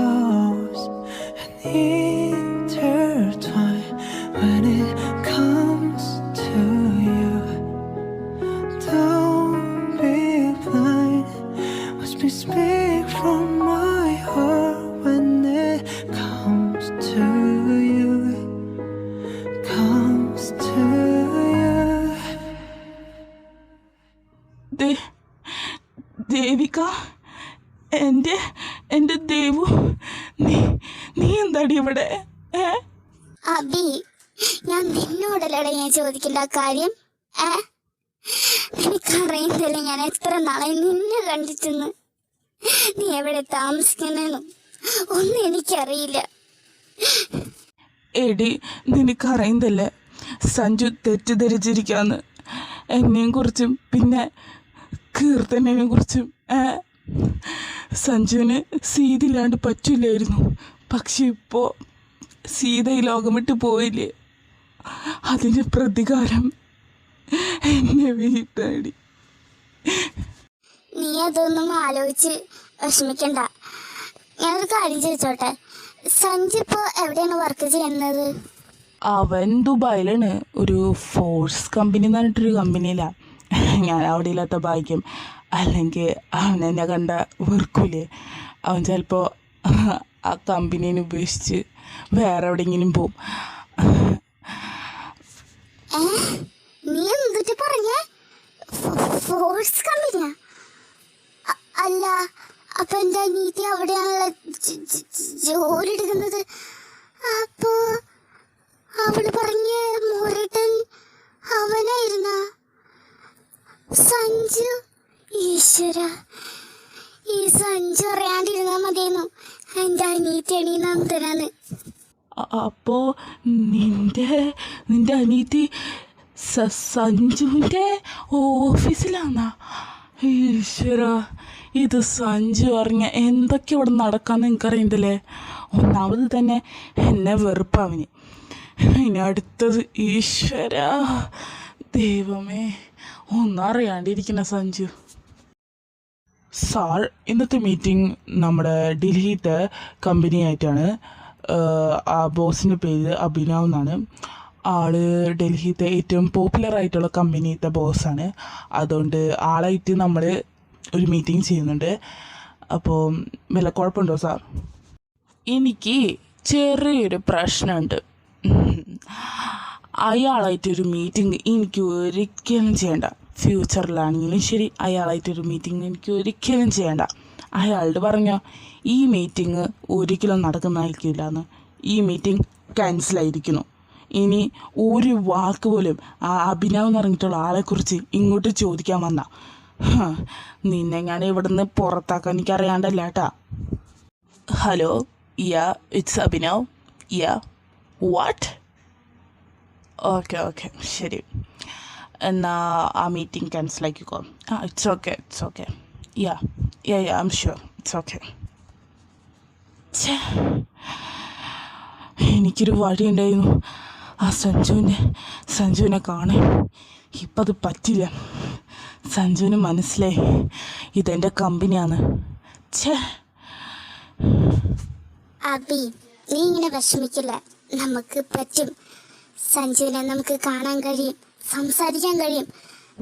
close and intertwine when it comes to you. Don't be blind, watch me speak from my heart when it comes to you, comes to you. Devika, എൻ്റെ ദേവു, നീ എന്താടി ഇവിടെ? അബി, ഞാൻ നിന്നോടല്ലട ഞാൻ ചോദിക്കേണ്ട കാര്യം. എനിക്കറിയുന്നില്ല ഞാൻ എത്ര നാളായി നിന്നെ കണ്ടിട്ടെന്ന്. നീ എവിടെ താമസിക്കുന്നെന്നും ഒന്നും എനിക്കറിയില്ല. എടി, നിനക്കറിയുന്നില്ലേ സഞ്ജു തെറ്റിദ്ധരിച്ചിരിക്കാന്ന്, എന്നെയും കുറിച്ചും പിന്നെ കീർത്തനെ കുറിച്ചും. സഞ്ജുവിന് സീതയില്ലാണ്ട് പറ്റില്ലായിരുന്നു. പക്ഷെ ഇപ്പോൾ സീത ഈ ലോകം വിട്ട് പോയില്ലേ, അതിൻ്റെ പ്രതികാരം എന്നെ വീട്ടാടി. നീ അതൊന്നും ആലോചിച്ച് വിഷമിക്കണ്ട. ഞാനൊരു കാര്യം ചോദിച്ചോട്ടെ, സഞ്ജു ഇപ്പോൾ എവിടെയാണ് വർക്ക് ചെയ്യുന്നത്? അവൻ ദുബായിലാണ്, ഒരു ഫോഴ്സ് കമ്പനി എന്ന് പറഞ്ഞിട്ടൊരു കമ്പനിയിലാണ്. ഞാൻ അവിടെ ഇല്ലാത്ത ഭാഗ്യം. അല്ലെങ്കിൽ അവൻ എന്നെ കണ്ട വെറുക്കൂലേ. അവൻ ചിലപ്പോൾ ആ കമ്പനീനെ ഉപേക്ഷിച്ച് വേറെ എവിടെയെങ്കിലും പോവും. നീ എന്തിട്ട് പറഞ്ഞ? ഫോഴ്സ് കമ്പനിയാ? അല്ല, അപ്പൊ എൻ്റെ അനീതി അവിടെയാണുള്ള ജോലി എടുക്കുന്നത്. അപ്പോ അവള് പറഞ്ഞ മുരട്ടൻ അവനായിരുന്ന സഞ്ജു? ഈശ്വര, ഈ സഞ്ജു അറിയാണ്ടിരുന്നാ മതിയെന്നു എൻ്റെ അനീറ്റണി നന്ദനാന്ന്. അപ്പോൾ നിന്റെ അനീതി സഞ്ജുവിൻ്റെ ഓഫീസിലാന്നാ? ഈശ്വര, ഇത് സഞ്ജു അറിഞ്ഞ എന്തൊക്കെ ഇവിടെ നടക്കാമെന്ന് എനിക്കറിയുന്നില്ലേ. ഒന്നാമത് തന്നെ എന്നെ വെറുപ്പവന്, ഇനി അടുത്തത് ഈശ്വര ദൈവമേ, ഒന്നും അറിയാണ്ടിരിക്കുന്ന സഞ്ജു. സാർ, ഇന്നത്തെ മീറ്റിംഗ് നമ്മുടെ ഡൽഹിയിലത്തെ കമ്പനിയായിട്ടാണ്. ആ ബോസിൻ്റെ പേര് അഭിനവ് എന്നാണ്. ആള് ഡൽഹിയിലത്തെ ഏറ്റവും പോപ്പുലർ ആയിട്ടുള്ള കമ്പനിയിലത്തെ ബോസാണ്. അതുകൊണ്ട് ആളായിട്ട് നമ്മൾ ഒരു മീറ്റിംഗ് ചെയ്യുന്നുണ്ട്. അപ്പോൾ വല്ല കുഴപ്പമുണ്ടോ സാർ? എനിക്ക് ചെറിയൊരു പ്രശ്നമുണ്ട്. അയാളായിട്ടൊരു മീറ്റിംഗ് എനിക്ക് ഒരിക്കലും ചെയ്യണ്ട. ഫ്യൂച്ചറിലാണെങ്കിലും ശരി, അയാളായിട്ടൊരു മീറ്റിംഗ് എനിക്ക് ഒരിക്കലും ചെയ്യണ്ട. അയാളോട് പറഞ്ഞോ ഈ മീറ്റിംഗ് ഒരിക്കലും നടക്കുന്നതായിരിക്കില്ല എന്ന്. ഈ മീറ്റിംഗ് ക്യാൻസലായിരിക്കുന്നു. ഇനി ഒരു വാക്ക് പോലും ആ അഭിനവ് എന്ന് പറഞ്ഞിട്ടുള്ള ആളെക്കുറിച്ച് ഇങ്ങോട്ട് ചോദിക്കാൻ വന്ന നിന്നെ ഞാൻ ഇവിടുന്ന് പുറത്താക്കാൻ എനിക്കറിയാണ്ടല്ല കേട്ടാ. Hello, yeah it's Abhinav. Yeah what? Okay ശരി, എന്നാൽ ആ മീറ്റിംഗ് ക്യാൻസലാക്കിക്കോ. It's okay. Yeah I am sure, it's okay. എനിക്കൊരു വഴിയുണ്ടായിരുന്നു ആ സഞ്ജുവിനെ കാണാൻ. ഇപ്പം അത് പറ്റില്ല. സഞ്ജുവിന് മനസ്സിലായി ഇതെൻ്റെ കമ്പനിയാണ്. അബി, നീ ഇങ്ങനെ വിഷമിക്കില്ല. നമുക്ക് പറ്റും. സഞ്ജുവിനെ നമുക്ക് കാണാൻ കഴിയും, സംസാരിക്കാൻ കഴിയും.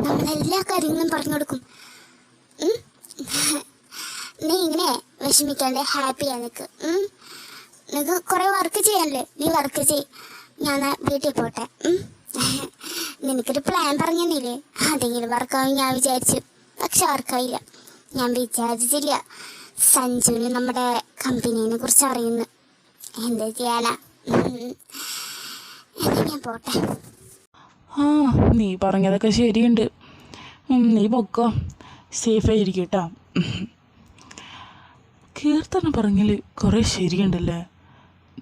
നമ്മളെല്ലാ കാര്യങ്ങളും പറഞ്ഞു കൊടുക്കും. നീ ഇങ്ങനെ വിഷമിക്കാണ്ട് ഹാപ്പിയാണ് നിനക്ക് കുറേ വർക്ക് ചെയ്യാനല്ലേ, നീ വർക്ക് ചെയ്. ഞാൻ വീട്ടിൽ പോട്ടെ. നിനക്കൊരു പ്ലാൻ പറഞ്ഞില്ലേ, അതെങ്കിലും വർക്കാവും ഞാൻ വിചാരിച്ചു. പക്ഷെ വർക്കായില്ല. ഞാൻ വിചാരിച്ചില്ല സഞ്ജുവിന് നമ്മുടെ കമ്പനീനെ കുറിച്ച് അറിയുന്നു. എന്താ ചെയ്യാനാ, ഞാൻ പോട്ടെ. നീ പറഞ്ഞതൊക്കെ ശരിയുണ്ട്. നീ പൊക്കോ, സേഫായിരിക്കും കേട്ടോ. കീർത്തന പറഞ്ഞാൽ കുറേ ശരിയുണ്ടല്ലേ.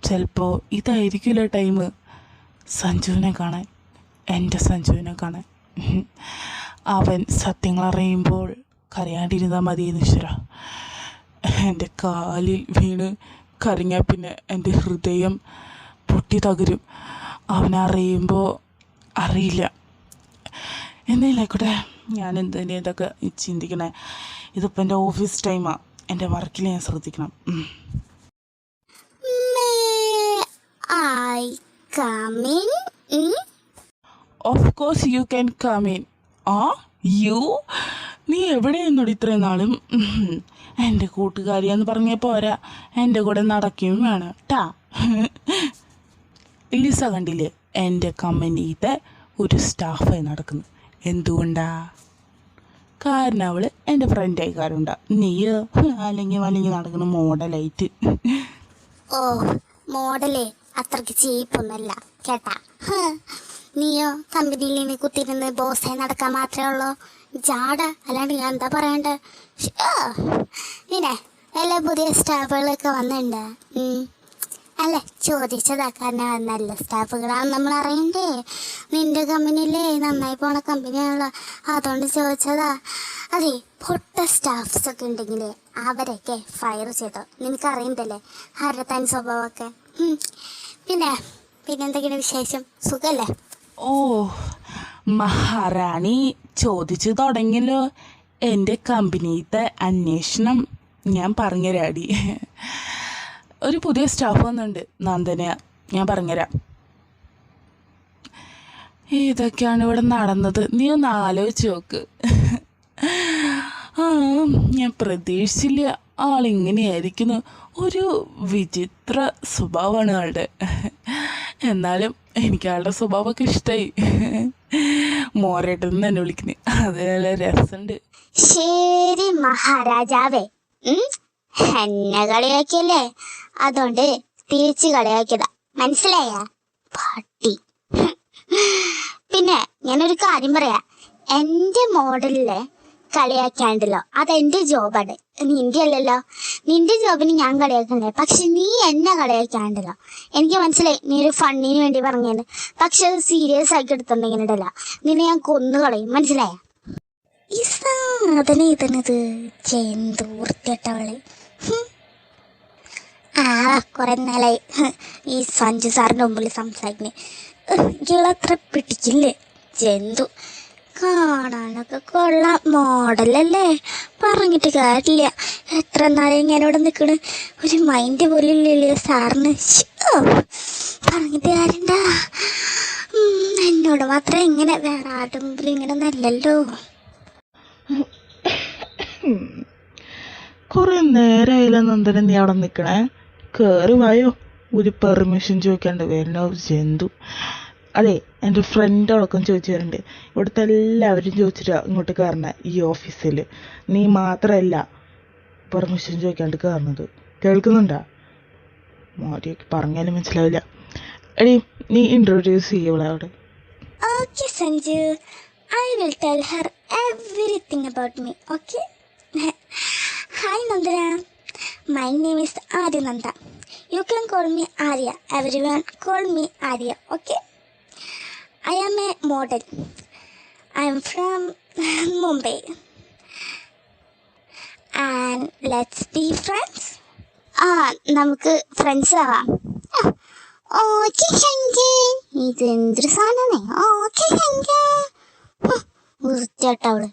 ചിലപ്പോൾ ഇതായിരിക്കില്ല ടൈം സഞ്ജുവിനെ കാണാൻ, എൻ്റെ സഞ്ജുവിനെ കാണാൻ. അവൻ സത്യങ്ങൾ അറിയുമ്പോൾ കരയാണ്ടിരുന്നാൽ മതിയെന്ന് ഈശ്വര. എൻ്റെ കാലിൽ വീണ് കരഞ്ഞാൽ പിന്നെ എൻ്റെ ഹൃദയം പൊട്ടി തകരും. അവനറിയുമ്പോൾ അറിയില്ല. എന്തായാലും ഞാൻ എന്തിനെ ഇതൊക്കെ ചിന്തിക്കണേ. ഇതിപ്പോൾ എൻ്റെ ഓഫീസ് ടൈമാണ്. എൻ്റെ വർക്കിൽ ഞാൻ ശ്രദ്ധിക്കണം. I come in. Of course you can come in. ആ യു നീ എവിടെയെന്നോട് ഇത്രയും നാളും എൻ്റെ കൂട്ടുകാരിയെന്ന് പറഞ്ഞ പോരാ, എൻ്റെ കൂടെ നടക്കുകയും വേണം ട്ടാ. ലിസ കണ്ടില്ലേ എൻ്റെ കമ്പനിയിലത്തെ ഒരു സ്റ്റാഫായി നടക്കുന്നു. എന്തുകൊണ്ടാ? കാരണം അവൾ എൻ്റെ ഫ്രണ്ടായി കാരുണ്ടാ. നീ അല്ലെങ്കിൽ നടക്കുന്ന മോഡലായിട്ട്. ഓ മോഡല് അത്രക്ക് ചീപ്പൊന്നല്ല കേട്ടാ. നീയോ കമ്പനിയിൽ നിന്ന് കുത്തിരുന്ന് ബോസായി നടക്കാൻ മാത്രമേ ഉള്ളൂ. ജാട അല്ലാണ്ട് ഞാൻ എന്താ പറയണ്ടേ. പിന്നെ എല്ലാ പുതിയ സ്റ്റാഫുകളൊക്കെ വന്നിട്ടുണ്ട്. അല്ല ചോദിച്ചതാ, കാരണം നല്ല സ്റ്റാഫുകളാണ് നമ്മൾ അറിയണ്ടേ. നിന്റെ കമ്പനിയിലേ നന്നായി പോണ കമ്പനിയാണല്ലോ, അതുകൊണ്ട് ചോദിച്ചതാ. അതെ, പൊട്ട സ്റ്റാഫ്സ് ഒക്കെ ഉണ്ടെങ്കിലേ അവരൊക്കെ ഫയർ ചെയ്തോ. നിനക്കറിയണ്ടല്ലേ ആരുടെ തനി സ്വഭാവമൊക്കെ. പിന്നെ എന്തൊക്കെയാണ് വിശേഷം? സുഖല്ലേ? ഓ മഹാറാണി ചോദിച്ചു തുടങ്ങിയല്ലോ എൻ്റെ കമ്പനിയിലത്തെ അന്വേഷണം. ഞാൻ പറഞ്ഞുതരാടി. ഒരു പുതിയ സ്റ്റാഫ് വന്നിട്ടുണ്ട്, നന്ദന. ഞാൻ പറഞ്ഞുതരാം. ഇതൊക്കെയാണ് ഇവിടെ നടന്നത്. നീ ഒന്ന് ആലോചിച്ച് നോക്ക്. ഞാൻ പ്രതീക്ഷിച്ചില്ല ആളിങ്ങനെയായിരിക്കുന്നു. ഒരു വിചിത്ര സ്വഭാവമാണ് ആളുടെ. എന്നാലും എനിക്ക് ആളുടെ സ്വഭാവമൊക്കെ ഇഷ്ടമായി. മോരേട്ടെന്ന് തന്നെ വിളിക്കുന്നത്, അത് നല്ല രസമുണ്ട്. ശരി മഹാരാജാവേ, എന്നെ കളിയാക്കിയല്ലേ, അതുകൊണ്ട് തിരിച്ചു കളിയാക്കിയതാ, മനസ്സിലായ പാട്ടി. പിന്നെ ഞാനൊരു കാര്യം പറയാ, എൻ്റെ മോഡലിലെ കളിയാക്കാണ്ടല്ലോ അതെന്റെ ജോബാണ്, നിന്റെ അല്ലല്ലോ. നിന്റെ ജോബിന് ഞാൻ കളിയാക്കണ്ടേ, പക്ഷെ നീ എന്നെ കളിയാക്കാണ്ടല്ലോ. എനിക്ക് മനസ്സിലായി നീ ഒരു ഫണ്ണിന് വേണ്ടി പറഞ്ഞത്, പക്ഷെ അത് സീരിയസ് ആക്കി എടുത്തിട്ടുണ്ടെങ്കിലല്ല നിന്നെ ഞാൻ കൊന്നു കളയും, മനസ്സിലായ? ഈ സാധനം ഇതിനത് ചെന്തൂർത്തിട്ടവള്. കുറെ നാളായി ഈ സഞ്ജു സാറിന്റെ മുമ്പിൽ സംസാരിക്കുന്നത്. ഇയാളത്ര പിടിക്കില്ലേ ജന്തു. കാണാനൊക്കെ കൊള്ളാം, മോഡലല്ലേ, പറഞ്ഞിട്ട് കാര്യമില്ല. എത്ര നാളെ ഞാനിവിടെ നിൽക്കണ്, ഒരു മൈൻഡ് പോലും ഇല്ലല്ലേ സാറിന്. പറഞ്ഞിട്ട് കാര്യണ്ടാ, എന്നോട് മാത്രം ഇങ്ങനെ, വേറെ ആരുടെ മുമ്പിൽ ഇങ്ങനെ നല്ലല്ലോ. കുറെ നേരമായില്ല നന്ദന നീ അവിടെ നിൽക്കണേ, കയറി വായോ. ഒരു പെർമിഷൻ ചോദിക്കാണ്ട് വരുന്ന ജന്തു. അതെ, എൻ്റെ ഫ്രണ്ടടക്കം ചോദിച്ചു വരുന്നുണ്ട്. ഇവിടുത്തെ എല്ലാവരും ചോദിച്ചിട്ടാ ഇങ്ങോട്ട് കയറണ ഈ ഓഫീസിൽ. നീ മാത്രമല്ല പെർമിഷൻ ചോദിക്കാണ്ട് കയറുന്നത്, കേൾക്കുന്നുണ്ടാ? മോരിയൊക്കെ പറഞ്ഞാലും മനസ്സിലാവില്ല. എടി നീ ഇൻട്രൊഡ്യൂസ് ചെയ്യവളെ അവിടെ. Okay Sanju, I will tell her everything about me, okay? Hi Nandana, my name is Aryananda. You can call me Arya, everyone call me Arya, okay? I am a model. I am from Mumbai. And let's be friends. നമുക്ക് friends ആവാം. Okay ശങ്കേ, ഇതെന്തൊരു സാധനമേ. Okay ശങ്കേ, വൃത്തിയാട്ടവള്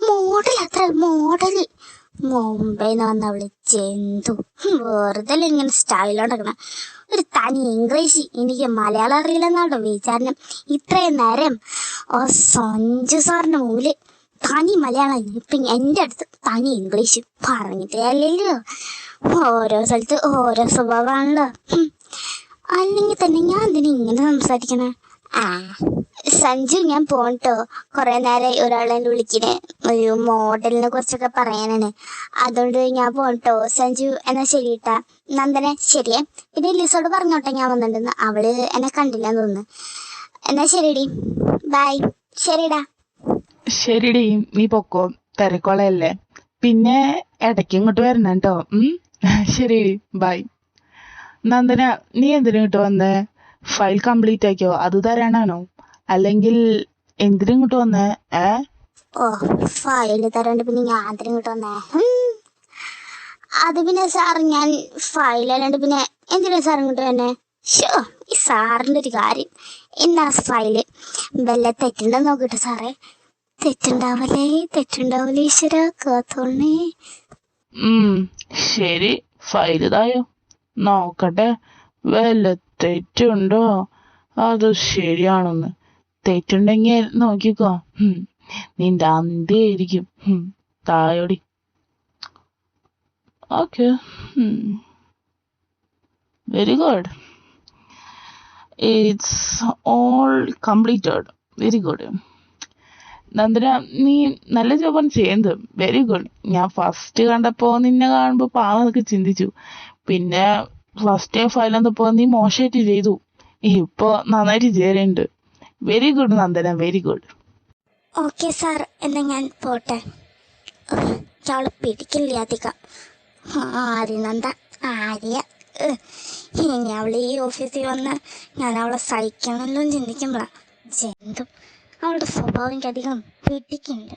model, അത്ര model. മുംബൈന്ന് വന്നവള് ജന്തു. വെറുതെ ഇങ്ങനെ സ്റ്റൈലുണ്ടാക്കണ ഒരു തനി English. എനിക്ക് മലയാളം അറിയില്ലെന്നാണോ വിചാരണം. ഇത്രയും നേരം സഞ്ജു സാറിന്റെ മുമ്പില് തനി മലയാളം, ഇപ്പം എൻ്റെ അടുത്ത് തനി ഇംഗ്ലീഷ്. പറഞ്ഞിട്ടേ അല്ലല്ലോ, ഓരോ സ്ഥലത്ത് ഓരോ സ്വഭാവമാണല്ലോ. അല്ലെങ്കിൽ തന്നെ ഞാൻ എന്തിനാ ഇങ്ങനെ സംസാരിക്കണേ? സഞ്ജു ഞാൻ പോട്ടോ, കുറെ നേരം ഒരാളെന്നെ വിളിക്കണേ ഒരു മോഡലിനെ കുറിച്ചൊക്കെ പറയാനാണ്, അതുകൊണ്ട് ഞാൻ പോട്ടോ. സഞ്ജു എന്നാ ശരിട്ടാ. നന്ദന ശരിയേ. പിന്നെ ലിസോട് പറഞ്ഞോട്ടെ ഞാൻ വന്നിട്ടുണ്ടെന്ന്, അവള് എന്നെ കണ്ടില്ലെന്ന് തോന്നുന്നു. എന്നാ ശരിടി, ബൈ. ശരിടാ. ശരിടി, നീ പൊക്കോ, തിരക്കോളയല്ലേ. പിന്നെ ഇടയ്ക്ക് ഇങ്ങോട്ട് വരണം കേട്ടോ. ശരിടി, ബൈ. നന്ദന നീ എന്തിനാ ഇങ്ങോട്ട് വന്നേ? ഫയൽ കംപ്ലീറ്റ് ആക്കിയോ, അത് തരാനാണോ? അല്ലെങ്കിൽ എന്തിനാ ഇങ്ങോട്ട് വന്നേ? ഓ, ഫയല് തരാണ്ട് പിന്നെ ഞാൻ എന്തിനാ ഇങ്ങോട്ട് വന്നേ? അത് പിന്നെ സാർ, ഞാൻ ഫയലല്ലാണ്ട് പിന്നെ എന്തിനാ സാർ ഇങ്ങോട്ട് വന്നേ? ഈ സാറിന്റെ ഒരു കാര്യം. എന്നാ ഫയല് വല്ല തെറ്റുണ്ടോ നോക്കട്ടെ സാറേ. തെറ്റുണ്ടാവല്ലേ ഈശ്വര, കാത്തോളണേ. ശരി, ഫയൽ ഇതായോ, നോക്കട്ടെ. വല്ല തെറ്റുണ്ടോ അത് ശരിയാണെന്ന്? തെറ്റുണ്ടെങ്കിൽ നോക്കിക്കോ, നിന്റെ അന്ത്യമായിരിക്കും. തായോടി. Okay, very good. It's all completed. Very good. Nandana, നീ നല്ല ജോബാണ് ചെയ്യുന്നത്. Very good. ഞാൻ ഫസ്റ്റ് കണ്ടപ്പോൾ നിന്നെ കാണുമ്പോൾ പാവം എന്നൊക്കെ ചിന്തിച്ചു. പിന്നെ ഫസ്റ്റ് ഡേ ഫയൽ വന്നപ്പോൾ നീ മോശമായിട്ട് ചെയ്തു. ഇപ്പോൾ നന്നായിട്ട് ചേരുന്നുണ്ട്. Very good Nandana, very good. Okay sir, എന്നാ ഞാൻ പോട്ടെ. ഇയാള് പിടിക്കില്ല അധികം. ആര്യനന്ദ, ആര്യ. ഇനി അവൾ ഈ ഓഫീസിൽ വന്ന് ഞാൻ അവളെ സഹിക്കണമെന്നും ചിന്തിക്കുമ്പോഴാണ് ജന്തു. അവളുടെ സ്വഭാവം എനിക്ക് അധികം പിടിക്കുന്നുണ്ട്.